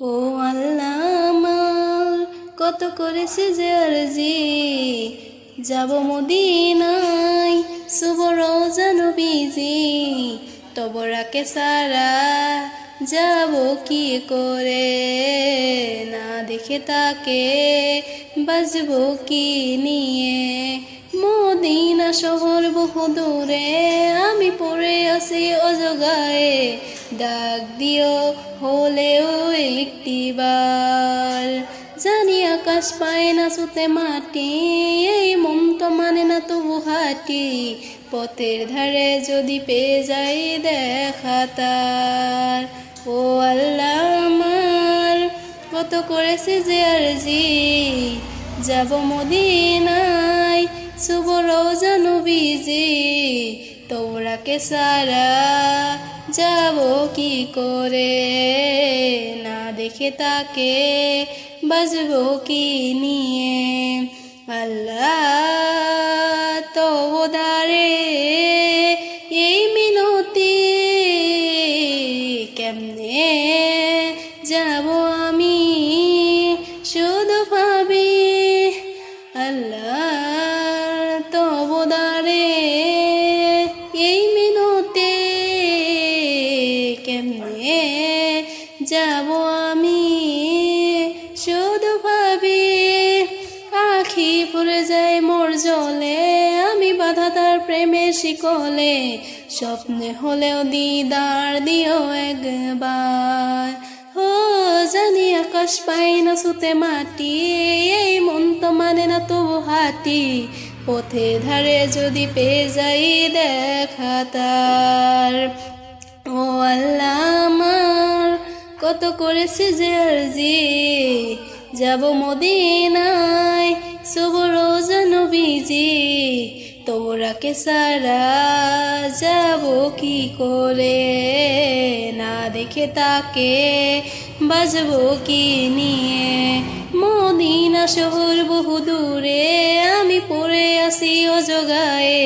ও আল্লাহ আমার কত করেছে যে আরজি, যাব মদিনায় শুভ রওজা নবীজি, তবরাকে সারা যাব কি করে, না দেখে তাকে বাজবো কি নিয়ে। মদিনা শহর বহু দূরে, আমি পড়ে আছি অজগায়ে, ডাক দিও হলেও একটিবার। জানি আকাশ পায় না ছুতে মাটি, এই মন তো মানে না তবু হাঁটি, পথের ধারে যদি পেয়ে যাই দেখা তার। ও আল্লাহ আমার কত করেছে যে আরজি, যাব মদিনায় শুভ রওজা নবীজি, তোরাকে সারা যাব কি করে, না দেখে তাকে বাজবো কি নিয়ে। আল্লাহ তোদারে এই মিনতি, কেমনে যাব আমি শুধু ভাবি। আল্লাহ তোদারে এই মিনতি, কেমনে যাব আমি শুধু ভাবি। আখি পড়ে যায় মোর জলে, আমি বাধা তার প্রেমের শিকলে, স্বপ্নে হলেও দিদার দিও একবার। ও জানি আকাশ পাই না ছুতে মাটি, এই মন তো মানে না তবু হাঁটি, পথে ধারে যদি পেয়ে যাই দেখা তার। ও আল্লাহ আমার কত করেছে যে আরজি, যাব মদিনায় শুভ রওজা নবীজি, তোরাকে সারা যাব কি করে, না দেখে তাকে বাজবো কি নিয়ে। মদিনা শহর বহু দূরে, আমি পড়ে আসি অজগায়ে,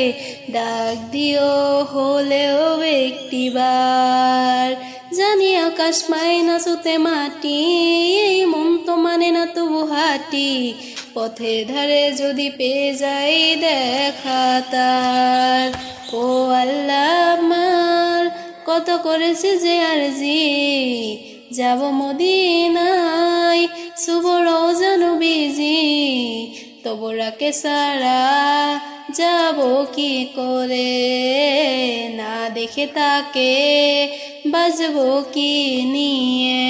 ডাক দিও হলেও একটিবার। জানি আকাশ পায় না ছুতে মাটি, এই মন তো মানে না তবু হাঁটি, পথের ধারে যদি পেয়ে যাই দেখা তার। ও আল্লাহ আমার কত করেছে যে আরজি, যাব মদিনায় শুভ রওজা নবীজি, তোবরাকে সারা যাব কি করে, না দেখে তাকে বাজবো কি নিয়ে।